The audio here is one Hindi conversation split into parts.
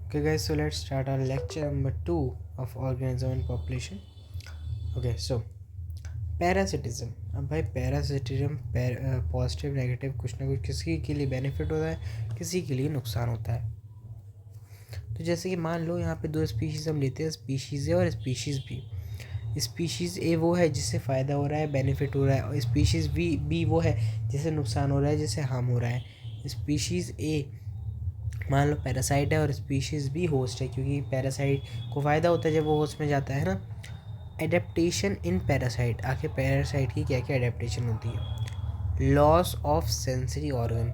Okay guys, so let's start our lecture number 2 of organism and population. Okay, so parasitism. अब भाई पैरासिटिज्म पॉजिटिव नेगेटिव कुछ ना कुछ किसी के लिए बेनिफिट होता है, किसी के लिए नुकसान होता है. तो जैसे कि मान लो यहाँ पे दो स्पीशीज़ हम लेते हैं, स्पीशीज़ ए और स्पीशीज़ बी. स्पीशीज़ ए वो है जिससे फ़ायदा हो रहा है, बेनिफिट हो रहा है, और स्पीशीज़ बी वो है जिससे नुकसान हो रहा है, जिससे हार्म हो रहा है. स्पीशीज़ ए मान लो पैरासाइट है और स्पीशीज़ भी होस्ट है, क्योंकि पैरासाइट को फ़ायदा होता है जब वो होस्ट में जाता है ना. एडेप्टेशन इन पैरासाइट. आखिर पैरासाइट की क्या क्या एडेप्टेशन होती है? Loss of sensory organ.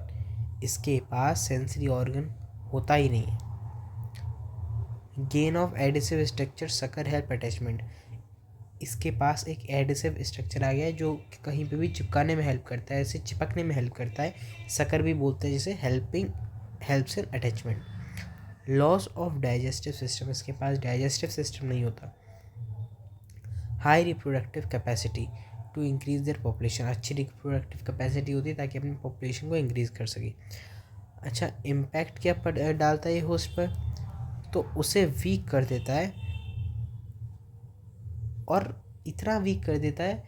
इसके पास सेंसरी ऑर्गन होता ही नहीं है. Gain of adhesive structure sucker help attachment. इसके पास एक एडिसिव स्ट्रक्चर आ गया है जो कहीं पे भी चिपकाने में हेल्प करता है, इसे चिपकने में हेल्प करता है. सकर भी बोलते हैं जिसे helps in attachment. Loss of digestive system. इसके पास डाइजेस्टिव सिस्टम नहीं होता. High reproductive capacity to increase their population. अच्छी रिप्रोडक्टिव कैपेसिटी होती है ताकि अपनी पॉपुलेशन को इंक्रीज कर सके. अच्छा, इम्पैक्ट क्या डालता है ये होस्ट पर? तो उसे वीक कर देता है, और इतना वीक कर देता है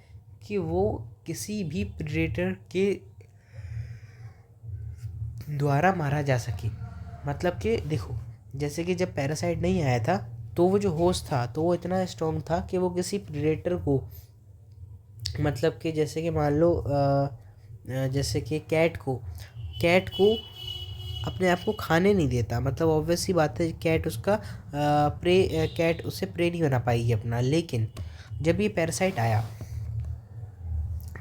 कि वो किसी भी प्रेडेटर के द्वारा मारा जा सके. मतलब कि देखो, जैसे कि जब पैरासाइट नहीं आया था तो वो जो होस्ट था तो वो इतना स्ट्रॉन्ग था कि वो किसी प्रेडेटर को, मतलब कि जैसे कि मान लो जैसे कि कैट को अपने आप को खाने नहीं देता. मतलब ऑब्वियस सी बात है, कैट उससे प्रे नहीं बना पाएगी अपना. लेकिन जब ये पैरासाइट आया,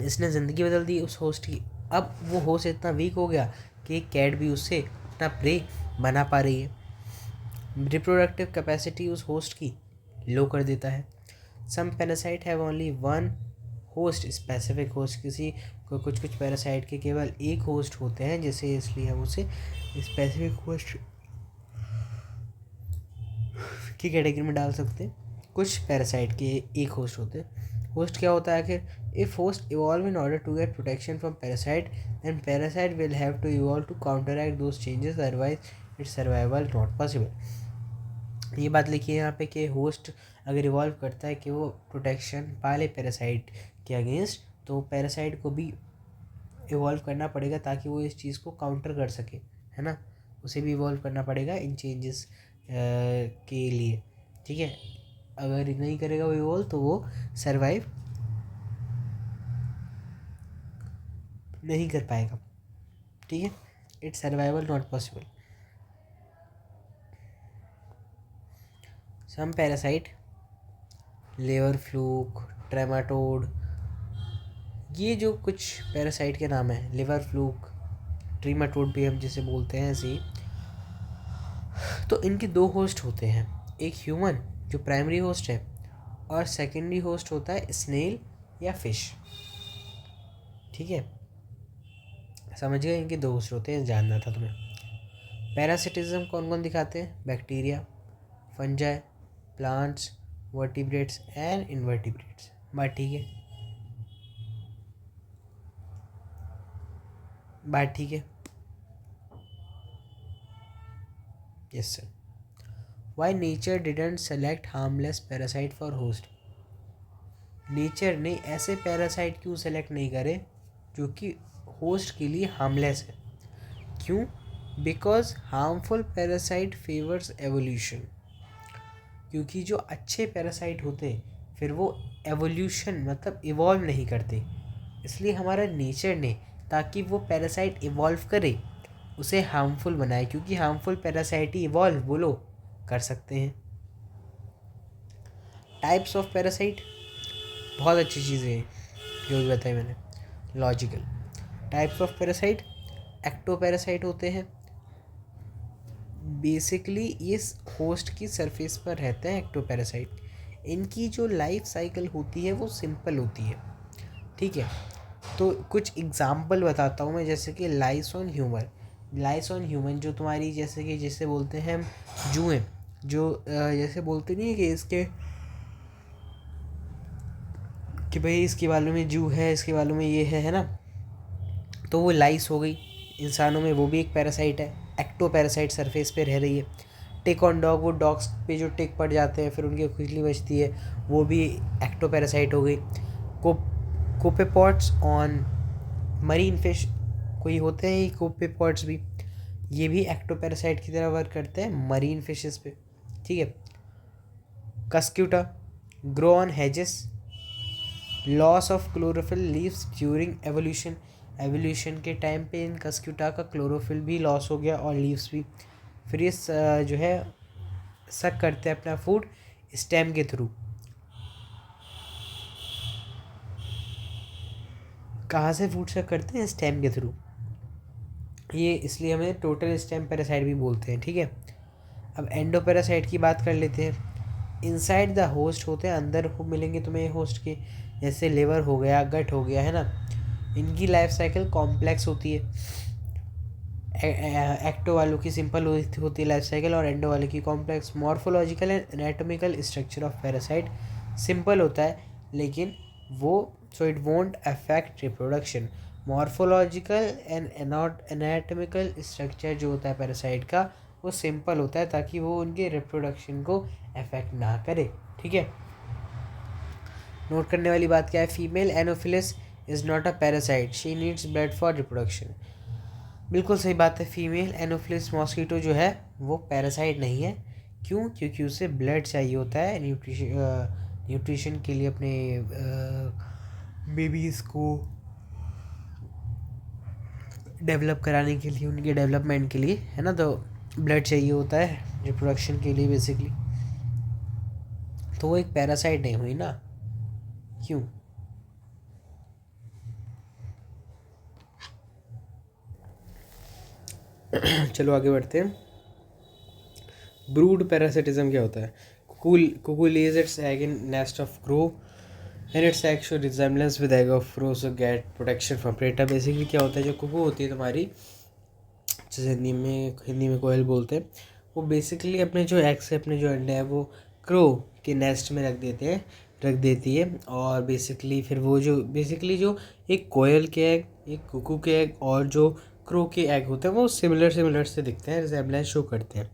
इसने ज़िंदगी बदल दी उस होस्ट की. अब वो होस्ट इतना वीक हो गया कि कैट भी उससे अपना प्रे बना पा रही है. रिप्रोडक्टिव कैपेसिटी उस होस्ट की लो कर देता है. Some parasite have only one host specific host. कुछ पैरासाइट के केवल एक होस्ट होते हैं, जैसे इसलिए हम उसे स्पेसिफिक होस्ट की कैटेगरी में डाल सकते हैं. कुछ पैरासाइट के एक होस्ट होते हैं. होस्ट क्या होता है आखिर? If host evolve in order to get protection from parasite, then parasite will have to evolve to counteract those changes, otherwise its survival not possible. ये बात लिखी है यहाँ पे कि होस्ट अगर इवॉल्व करता है कि वो प्रोटेक्शन पा ले पैरासाइट के अगेंस्ट, तो पैरासाइट को भी इवॉल्व करना पड़ेगा ताकि वो इस चीज़ को काउंटर कर सके, है ना. उसे भी इवॉल्व करना पड़ेगा इन चेंजेस के लिए. ठीक है, अगर नहीं करेगा वो इवॉल्व तो वो सरवाइव नहीं कर पाएगा. ठीक है, it's survival not possible. Some parasite, liver fluke, trematode, ये जो कुछ पैरासाइट के नाम हैं, लिवर फ्लूक, ट्रीमाटोड भी हम जिसे बोलते हैं ऐसे ही, तो इनके दो होस्ट होते हैं. एक ह्यूमन जो प्राइमरी होस्ट है, और सेकेंडरी होस्ट होता है स्नेल या फिश. ठीक है, समझ गए? इनके दो होस्ट होते हैं, जानना था तुम्हें. पैरासिटिज्म कौन कौन दिखाते हैं? Bacteria, fungi, plants, vertebrates and invertebrates. बात ठीक है? बात ठीक है? Yes sir. Y nature didn't select harmless parasite for host. Nature ने ऐसे पैरासाइट क्यों सेलेक्ट नहीं करे जो कि होस्ट के लिए हार्मलेस है? क्यों? Because harmful parasite favours evolution. क्योंकि जो अच्छे पैरासाइट होते फिर वो एवोल्यूशन मतलब इवॉल्व नहीं करते. इसलिए हमारा नेचर ने, ताकि वो पैरासाइट इवॉल्व करे, उसे हार्मफुल बनाए, क्योंकि हार्मफुल पैरासाइट ही इवॉल्व बोलो कर सकते हैं. टाइप्स ऑफ पैरासाइट बहुत अच्छी चीज़ें हैं जो भी बताई मैंने. Logical types of parasite. Ectoparasite होते हैं, बेसिकली ये होस्ट की सरफेस पर रहते हैं एक्टोपैरासाइट. इनकी जो लाइफ साइकिल होती है वो सिंपल होती है. ठीक है, तो कुछ एग्जांपल बताता हूँ मैं, जैसे कि लाइसोन ह्यूमन जो तुम्हारी जैसे कि जिसे बोलते हैं हम जुएं, जो जैसे बोलते नहीं है कि इसके कि भाई इसके बालों में जू है, इसके बालों में ये है ना, तो वो लाइस हो गई. इंसानों में वो भी एक पैरासाइट है, एक्टो पैरासाइट सरफेस पे रह रही है. टिक ऑन डॉग, वो डॉग्स पे जो टिक पड़ जाते हैं फिर उनकी खुजली बचती है, वो भी एक्टोपैरासाइट हो गई। कोपेपॉड्स ऑन मरीन फिश, कोई होते हैं कोपेपॉड्स भी, ये भी एक्टोपैरासाइट की तरह वर्क करते हैं मरीन फिशेस पे, ठीक है। Cuscuta grow on hedges, loss of chlorophyll leaves during evolution, evolution के टाइम पे इन कस्क्यूटा का क्लोरोफिल भी लॉस हो गया और लीव्स भी। फिर ये जो है सक करते हैं अपना फूड स्टेम के थ्रू। कहाँ से फूड सक करते हैं? स्टेम के थ्रू। ये इसलिए हमें टोटल स्टेम पैरासाइट भी बोलते हैं, ठीक है। अब एंडोपैरासाइट की बात कर लेते हैं। इनसाइड द होस्ट होते हैं, अंदर हो मिलेंगे तुम्हें होस्ट के, जैसे लिवर हो गया, गट हो गया, है ना। इनकी लाइफ साइकिल कॉम्प्लेक्स होती है। एक्टो वालों की सिंपल होती है लाइफ साइकिल और एंडो वालों की complex. Morphological and anatomical structure of parasite simple होता है लेकिन वो so it won't affect reproduction. Morphological and anatomical structure जो होता है पैरासाइट का वो सिंपल होता है ताकि वो उनके रिप्रोडक्शन को अफेक्ट ना करे, ठीक है। नोट करने वाली बात क्या है? Female Anopheles is not a parasite, she needs blood for reproduction. बिल्कुल सही बात है, फीमेल एनोफिलिस मॉस्किटो जो है वो पैरासाइट नहीं है। क्यों? क्योंकि उसे ब्लड चाहिए होता है न्यूट्रिशन के लिए, अपने बेबीज़ को डेवलप कराने के लिए, उनके डेवलपमेंट के लिए, है ना। तो ब्लड चाहिए होता है रिप्रोडक्शन के लिए बेसिकली, तो वो एक पैरासाइट नहीं हुई ना। क्यों? चलो आगे बढ़ते हैं। ब्रूड पैरासिटिज्म क्या होता है? Cuckoo lays its egg in nest of crow and its egg show resemblance with egg of crow so get protection from predator। Basically क्या होता है, जो कुकू होती है तुम्हारी, जैसे हिंदी में कोयल बोलते हैं, वो बेसिकली अपने जो एग्स है, अपने जो अंडे हैं वो क्रो के नेस्ट में रख देती है। और बेसिकली फिर वो जो एक कोयल के एग, एक कुकू के एग और जो क्रो के एग होते हैं वो सिमिलर से दिखते हैं, रिजेम्बलेंस शो करते हैं।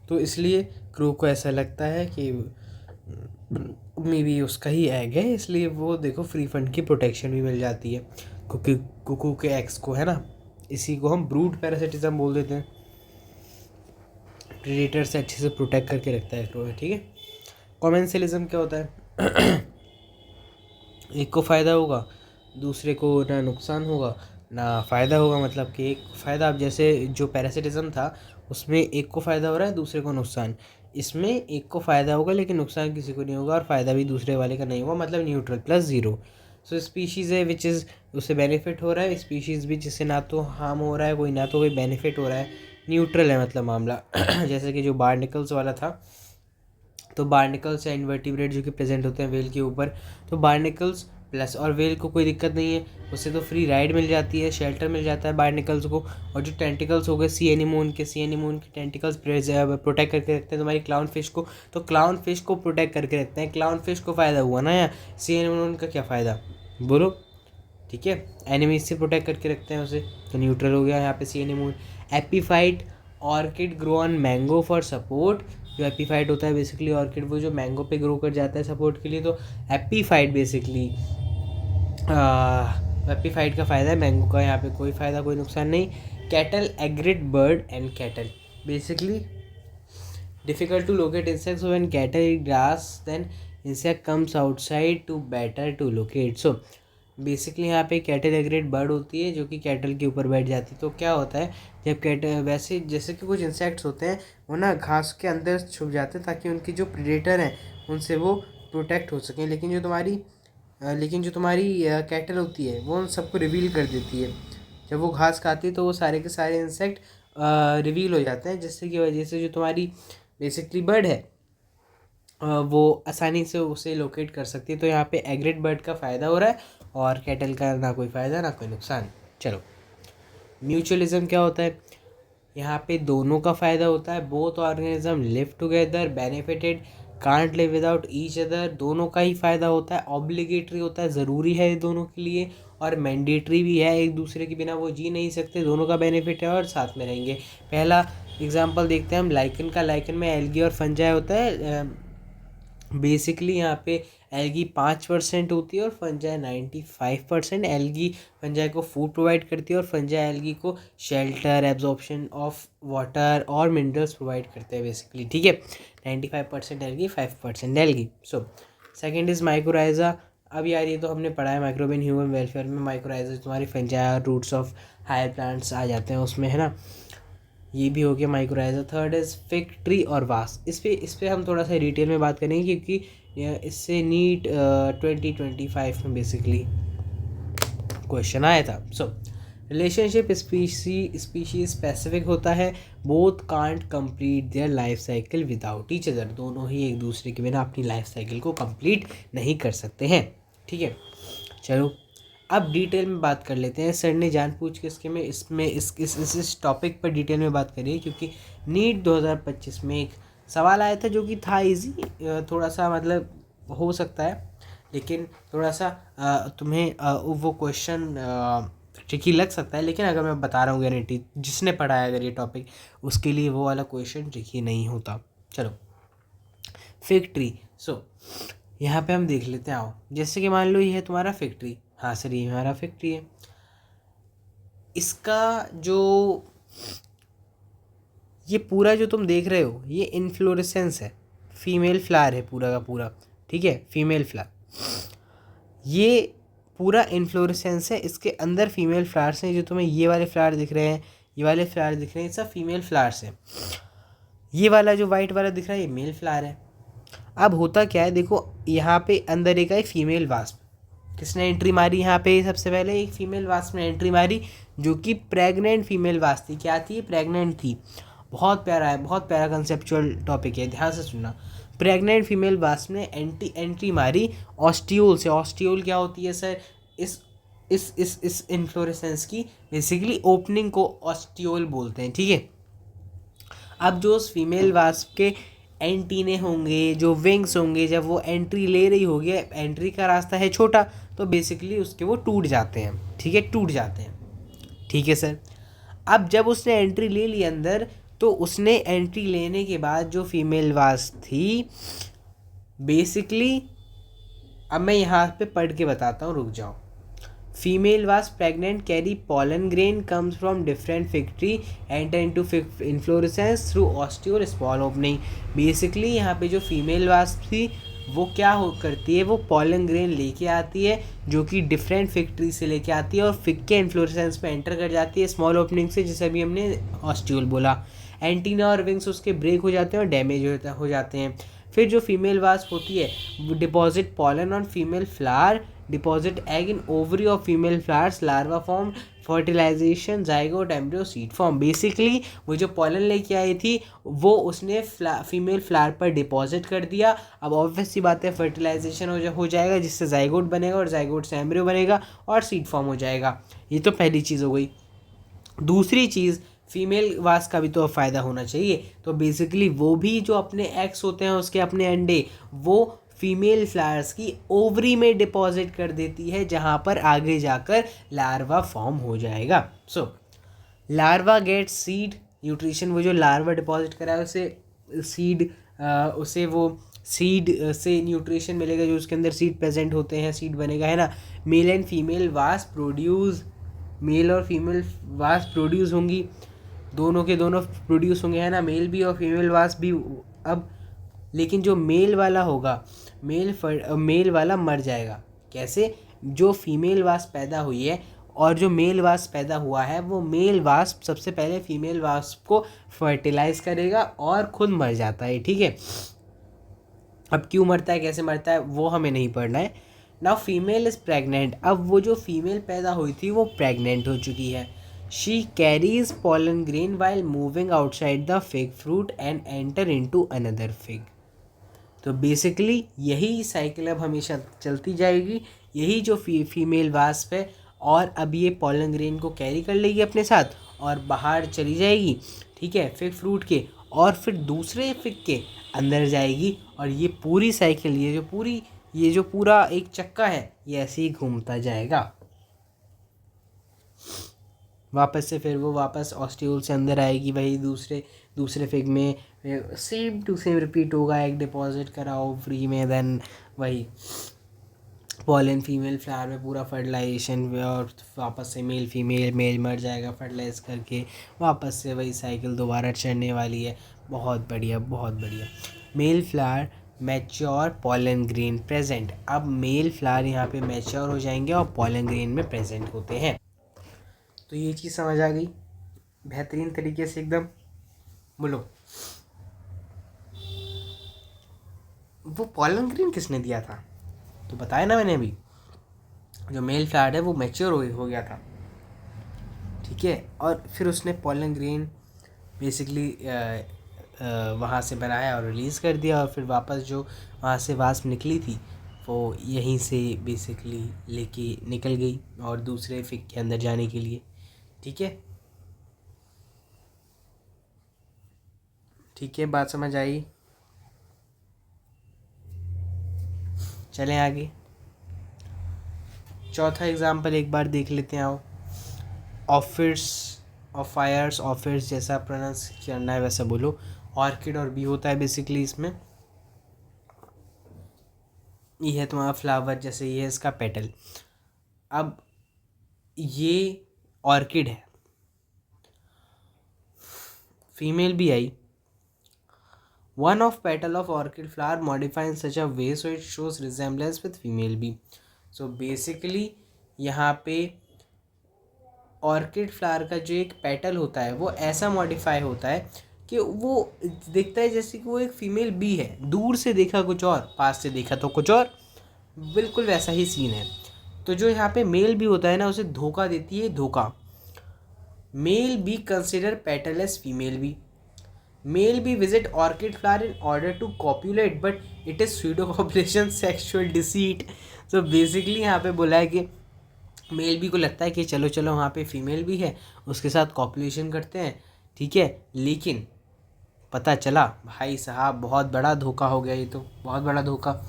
तो इसलिए क्रो को ऐसा लगता है कि मे बी उसका ही एग है, इसलिए वो देखो फ्री फंड की प्रोटेक्शन भी मिल जाती है कुकू के एग्स को, है ना। इसी को हम ब्रूड पैरासिटिज्म बोल देते हैं। प्रेडेटर से अच्छे से प्रोटेक्ट करके रखता है क्रो, ठीक है। कॉमेंसलिज्म क्या होता है? एक को फ़ायदा होगा, दूसरे को ना नुकसान होगा ना फ़ायदा होगा। मतलब कि एक फ़ायदा, अब जैसे जो पैरासिटिज्म था उसमें एक को फ़ायदा हो रहा है, दूसरे को नुकसान। इसमें एक को फ़ायदा होगा लेकिन नुकसान किसी को नहीं होगा और फ़ायदा भी दूसरे वाले का नहीं होगा, मतलब न्यूट्रल प्लस ज़ीरो। सो स्पीशीज़ है विच इज़ उससे बेनिफिट हो रहा है, स्पीशीज़ भी जिससे ना तो हार्म हो रहा है कोई, ना तो कोई बेनिफिट हो रहा है, न्यूट्रल है मतलब मामला। जैसे कि जो बार्निकल्स वाला था, तो बार्निकल्स या इन्वर्टिब्रेट जो कि प्रेजेंट होते हैं वेल के ऊपर, तो बार्निकल्स प्लस, और वेल को कोई दिक्कत नहीं है, उससे तो फ्री राइड मिल जाती है, शेल्टर मिल जाता है बार्निकल्स को। और जो टेंटिकल्स हो गए सी एनीमोन के टेंटिकल्स प्रोटेक्ट करके रखते हैं तुम्हारी क्लाउन फिश को, तो क्लाउन फिश को प्रोटेक्ट करके रखते हैं। क्लाउन फिश को फ़ायदा हुआ ना, या सी एनीमोन का क्या फ़ायदा बोलो, ठीक है। एनिमीज से प्रोटेक्ट करके रखते हैं उसे, तो न्यूट्रल हो गया यहाँ पे सी anemone. Epiphyte orchid grow on mango for support. जो एपीफाइट होता है बेसिकली ऑर्किड, वो जो मैंगो पे ग्रो कर जाता है सपोर्ट के लिए, तो एपीफाइट बेसिकली एपीफाइट का फ़ायदा है, मैंगो का यहाँ पे कोई फ़ायदा कोई नुकसान नहीं। Cattle egret bird and cattle, basically difficult to locate insects when cattle eat grass then insect comes outside to better to locate. So basically यहाँ पे कैटल एग्रेड बर्ड होती है जो कि कैटल के ऊपर बैठ जाती है। तो क्या होता है, जब कैटल, वैसे जैसे कि कुछ इंसेक्ट्स होते हैं वो ना घास के अंदर छुप जाते हैं ताकि उनकी जो प्रेडेटर हैं उनसे वो प्रोटेक्ट हो सकें, लेकिन जो तुम्हारी कैटल होती है वो उन सबको रिवील कर देती है। जब वो घास खाती है तो वो सारे के सारे इंसेक्ट रिवील हो जाते हैं, जिससे की वजह से जो तुम्हारी बेसिकली बर्ड है वो आसानी से उसे लोकेट कर सकती है। तो यहाँ पे एग्रेड बर्ड का फ़ायदा हो रहा है और कैटल का ना कोई फ़ायदा ना कोई नुकसान। चलो, म्यूचुअलिज्म क्या होता है? यहाँ पे दोनों का फ़ायदा होता है। Both organism live together benefited can't live without each other, दोनों का ही फ़ायदा होता है। ऑब्लिगेटरी होता है, ज़रूरी है दोनों के लिए, और मैंडेटरी भी है, एक दूसरे के बिना वो जी नहीं सकते, दोनों का बेनिफिट है और साथ में रहेंगे। पहला एग्जांपल देखते हैं हम लाइकन का। लाइकन में एल्गी और फंजाई होता है। बेसिकली यहाँ पे एल्गी 5% होती है और फंजाई 95%। एल्गी फंजाई को फूड प्रोवाइड करती है और फंजाई एल्गी को शेल्टर, एब्जॉर्प्शन ऑफ वाटर और मिनरल्स प्रोवाइड करते हैं बेसिकली, ठीक है। 95% algae, 5% algae. So second is mycorrhiza. अब यार ये तो हमने पढ़ा है माइक्रोबियन ह्यूमन वेलफेयर में। माइक्रोराइजा तुम्हारी फंजाई और रूट्स ऑफ हायर प्लांट्स आ जाते हैं उसमें, है ना। ये भी हो गया mycorrhiza. Third is fig tree और वास। इस पे हम थोड़ा सा डिटेल में बात करेंगे क्योंकि इससे नीट 2025 में बेसिकली क्वेश्चन आया था। सो रिलेशनशिप स्पीशीज स्पेसिफिक होता है। Both can't complete their life cycle without each other. दोनों ही एक दूसरे के बिना अपनी लाइफ साइकिल को कंप्लीट नहीं कर सकते हैं, ठीक है। चलो अब डिटेल में बात कर लेते हैं। सर ने जानबूझ के इस टॉपिक पर डिटेल में बात करी है क्योंकि नीट 2025 में एक सवाल आया था जो कि था इजी, थोड़ा सा मतलब हो सकता है, लेकिन थोड़ा सा तुम्हें वो क्वेश्चन ट्रिकी लग सकता है। लेकिन अगर मैं बता रहा हूँ गारंटी, जिसने पढ़ा है अगर ये टॉपिक, उसके लिए वो वाला क्वेश्चन ट्रिकी नहीं होता। चलो फिग ट्री। सो यहाँ पे हम देख लेते हैं। आओ, जैसे कि मान लो ये है तुम्हारा फिग ट्री। हाँ सर, ये हमारा फिग ट्री है। इसका जो ये पूरा जो तुम देख रहे हो ये इन्फ्लोरेसेंस है, फीमेल फ्लावर है पूरा का पूरा, ठीक है, फीमेल फ्लावर। ये पूरा इन्फ्लोरेसेंस है, इसके अंदर फीमेल फ्लावर्स हैं। जो तुम्हें ये वाले फ्लावर दिख रहे हैं, ये वाले फ्लावर दिख रहे हैं, ये सब फीमेल फ्लावर्स हैं। ये वाला जो वाइट वाला दिख रहा है ये मेल फ्लावर है। अब होता क्या है, देखो यहाँ पे अंदर एक आई फीमेल वास्प। किसने एंट्री मारी यहाँ पे? सबसे पहले एक फीमेल वास्प ने एंट्री मारी जो कि प्रेग्नेंट फीमेल वास्प थी। क्या थी? प्रेग्नेंट थी। बहुत प्यारा है, बहुत प्यारा कंसेप्चुअल टॉपिक है, ध्यान से सुनना। प्रेग्नेंट फीमेल वास्प ने एंट्री मारी ऑस्टियोल से। ऑस्टियोल क्या होती है सर? इस इन्फ्लोरेसेंस की बेसिकली ओपनिंग को ऑस्टियोल बोलते हैं, ठीक है। अब जो उस फीमेल वास्प के एंटीने होंगे, जो विंग्स होंगे, जब वो एंट्री ले रही होगी, एंट्री का रास्ता है छोटा, तो बेसिकली उसके वो टूट जाते हैं, ठीक है, टूट जाते हैं, ठीक है सर। अब जब उसने एंट्री ले ली अंदर, तो उसने एंट्री लेने के बाद जो फीमेल वास्प थी बेसिकली, अब मैं यहाँ पे पढ़ के बताता हूँ, रुक जाओ। Female was pregnant, carry pollen grain, comes from different fig tree, enter into inflorescence through ostiole small opening. Basically यहाँ पे जो फीमेल वास्प थी वो क्या करती है, वो पॉलन ग्रेन लेके आती है जो कि डिफरेंट फिग ट्री से लेके आती है और फिग के इन्फ्लोरेसेंस पे एंटर कर जाती है स्मॉल ओपनिंग से, जिसे अभी हमने ऑस्टियोल बोला। एंटीना और विंग्स उसके ब्रेक हो जाते हैं और डैमेज हो जाते हैं। फिर जो फीमेल वास्प होती है वो deposit pollen on female flower, deposit egg in ovary of female flowers, larva form, fertilisation, zygote, embryo, seed form. Basically वो जो पॉलन लेके आई थी वो उसने फीमेल फ्लावर पर डिपॉजिट कर दिया। अब ऑब्वियस सी बात है फर्टिलाइजेशन हो जाएगा जिससे जाइगोट बनेगा और जाइगोट से एम्ब्रियो बनेगा और सीड फॉर्म हो जाएगा। ये तो पहली चीज़ हो गई। दूसरी चीज़, फीमेल वास्प का भी तो फ़ायदा होना चाहिए, तो बेसिकली वो भी जो अपने एग्स होते हैं उसके अपने अंडे वो फीमेल फ्लावर्स की ओवरी में डिपॉजिट कर देती है, जहाँ पर आगे जाकर लार्वा फॉर्म हो जाएगा। सो लार्वा गेट सीड न्यूट्रिशन। वो जो लार्वा डिपॉजिट करा है उसे सीड उसे वो सीड से न्यूट्रिशन मिलेगा, जो उसके अंदर सीड प्रेजेंट होते हैं, सीड बनेगा, है ना। Male and female wasp produce, male और फीमेल वास्प प्रोड्यूस होंगी, दोनों के दोनों प्रोड्यूस होंगे, है ना, मेल भी और फीमेल वास्प भी। अब लेकिन जो मेल वाला होगा, मेल वाला मर जाएगा। कैसे? जो फीमेल वास्प पैदा हुई है और जो मेल वास्प पैदा हुआ है, वो मेल वास्प सबसे पहले फीमेल वास्प को फर्टिलाइज करेगा और खुद मर जाता है, ठीक है। अब क्यों मरता है, कैसे मरता है, वो हमें नहीं पढ़ना है। Now female is pregnant. अब वो जो फीमेल पैदा हुई थी वो प्रेग्नेंट हो चुकी है। She carries pollen grain while moving outside the fig fruit and enter into another fig. तो बेसिकली यही साइकिल अब हमेशा चलती जाएगी। यही जो फीमेल वास्प है, और अब ये पॉलन ग्रेन को कैरी कर लेगी अपने साथ और बाहर चली जाएगी, ठीक है, फिग फ्रूट के, और फिर दूसरे फिग के अंदर जाएगी। और ये पूरी साइकिल, ये जो पूरा एक चक्का है, ये ऐसे ही घूमता जाएगा। वापस से फिर वो वापस ऑस्टियोल से अंदर आएगी, वही दूसरे फिग में सेम टू सेम रिपीट होगा, एग डिपॉजिट कराओ फ्री में, देन वही पॉलन फीमेल फ्लावर में पूरा फर्टिलाइजेशन, और वापस से मेल मर जाएगा फर्टिलाइज करके, वापस से वही साइकिल दोबारा चढ़ने वाली है। बहुत बढ़िया, बहुत बढ़िया। Male flower mature, pollen grain present. अब मेल फ्लावर यहाँ पे मैच्योर हो जाएंगे और पॉलन ग्रेन में प्रेजेंट होते हैं। तो ये चीज़ समझ आ गई बेहतरीन तरीके से एकदम। बोलो, वो पॉलन ग्रेन किसने दिया था? तो बताया ना मैंने अभी, जो मेल फ्लावर है वो मैच्योर हो गया था, ठीक है, और फिर उसने पॉलन ग्रेन बेसिकली वहाँ से बनाया और रिलीज़ कर दिया, और फिर वापस जो वहाँ से वास्प निकली थी वो यहीं से बेसिकली लेके निकल गई और दूसरे फिग के अंदर जाने के लिए। ठीक है, ठीक है, बात समझ आई? चलें आगे। चौथा एग्जाम्पल एक बार देख लेते हैं। आओ, ऑफिस जैसा प्रोनाउंस करना है वैसा बोलो। ऑर्किड और बी होता है बेसिकली इसमें। ये है तुम्हारा फ्लावर, जैसे ये है इसका पेटल। अब ये ऑर्किड है, फीमेल भी आई। One of petal of orchid flower modify in such a way so it shows resemblance with female bee. So basically यहाँ पे ऑर्किड फ्लावर का जो एक पेटल होता है वो ऐसा मॉडिफाई होता है कि वो दिखता है जैसे कि वो एक फीमेल बी है। दूर से देखा कुछ और, पास से देखा तो कुछ और, बिल्कुल वैसा ही सीन है। तो जो यहाँ पे मेल बी होता है ना, उसे धोखा देती है धोखा। Male bee consider petal as female bee. Male bee visit orchid flower in order to copulate but it is pseudo copulation sexual deceit. तो बेसिकली यहाँ पे बोला है कि मेल बी को लगता है कि चलो चलो वहाँ पे फीमेल भी है, उसके साथ कॉपुलेशन करते हैं, ठीक है, लेकिन पता चला भाई साहब बहुत बड़ा धोखा हो गया, ये तो बहुत बड़ा धोखा।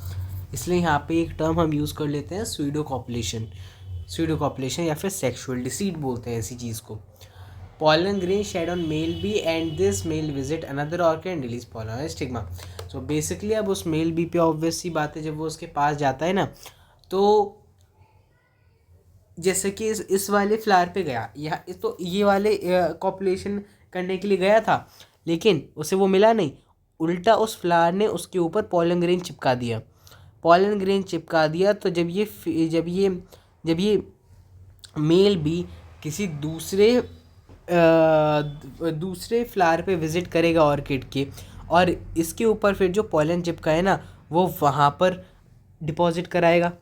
इसलिए यहाँ पे एक टर्म हम यूज़ कर लेते हैं स्यूडो कॉपुलेशन या फिर सेक्सुअल डिसीट बोलते हैं इसी चीज़ को। pollen grain shed on male bee and this male visit another orchid and release pollen on stigma. So basically अब उस मेल बी पे ऑब्वियस सी बात है, जब वो उसके पास जाता है ना, तो जैसे कि इस वाले फ्लावर पे गया, यहाँ तो ये वाले कॉपुलेशन करने के लिए गया था, लेकिन उसे वो मिला नहीं। उल्टा उस फ्लावर ने उसके ऊपर पॉलन ग्रेन चिपका दिया। तो जब ये मेल बी किसी दूसरे फ्लावर पे विज़िट करेगा ऑर्किड के, और इसके ऊपर फिर जो पॉलन चिपका है ना वो वहाँ पर डिपॉजिट कराएगा।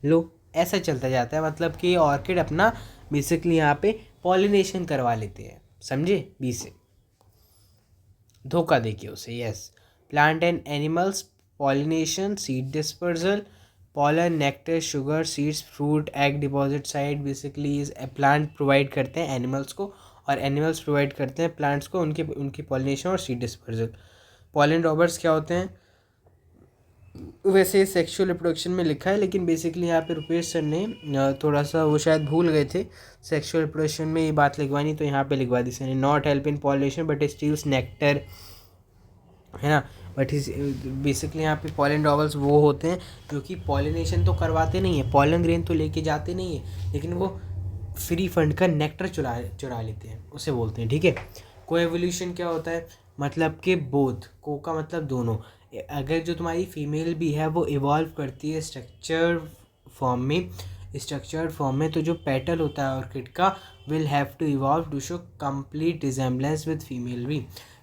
लो, ऐसा चलता जाता है, मतलब कि ऑर्किड अपना बेसिकली यहाँ पे पॉलिनेशन करवा लेते हैं, समझे, बी से धोखा देके उसे। Yes, plant and animals pollination, seed dispersal, pollen, nectar, sugar, seeds, fruit, egg deposit site. Basically plant provide करते हैं एनिमल्स को, और एनिमल्स प्रोवाइड करते हैं प्लांट्स को उनकी पॉलिनेशन और सीड डिस्पर्सल। पॉलन रॉबर्स क्या होते हैं? वैसे सेक्सुअल रिप्रोडक्शन में लिखा है, लेकिन बेसिकली यहाँ पे रुपेश सर ने थोड़ा सा वो शायद भूल गए थे, सेक्सुअल रिप्रोडक्शन में ये बात लिखवानी, तो यहाँ पे लिखवा दी सर ने। Not help in pollination but steals nectar, है ना, बट बेसिकली यहाँ पे पॉलन रॉबर्स वो होते हैं जो कि पॉलिनेशन तो करवाते नहीं है, पॉलन ग्रेन तो लेके जाते नहीं है, लेकिन वो फ्री फंड का नेक्टर चुरा लेते हैं, उसे बोलते हैं। ठीक है, कोएवोल्यूशन क्या होता है? मतलब कि बोथ, को का मतलब दोनों। अगर जो तुम्हारी फीमेल भी है वो इवॉल्व करती है स्ट्रक्चर्ड फॉर्म में, तो जो पेटल होता है ऑर्किड का will have to evolve to show complete resemblance with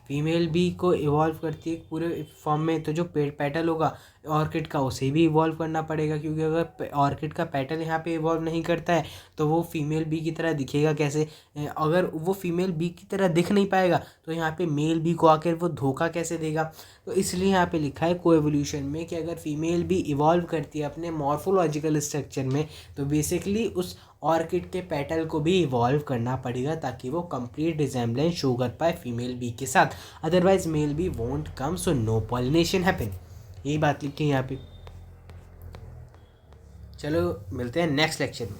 female bee को इवॉल्व करती है पूरे फॉर्म में, तो जो पेटल होगा ऑर्किड का उसे भी इवॉल्व करना पड़ेगा, क्योंकि अगर ऑर्किड का पेटल यहाँ पे इवॉल्व नहीं करता है तो वो फीमेल बी की तरह दिखेगा कैसे? अगर वो फीमेल बी की तरह दिख नहीं पाएगा तो यहाँ पे मेल बी को आकर वो धोखा कैसे देगा? तो इसलिए यहाँ पे लिखा है कोएवोल्यूशन में कि अगर फीमेल बी इवॉल्व करती है अपने मॉर्फोलॉजिकल स्ट्रक्चर में, तो बेसिकली उस ऑर्किड के पेटल को भी इवॉल्व करना पड़ेगा ताकि वो कंप्लीट रिजेम्बलेंस शो कर पाए फीमेल बी के साथ। Otherwise male bee won't come, so no pollination happen. यही बात लिखी है यहाँ पे। चलो मिलते हैं नेक्स्ट लेक्चर में।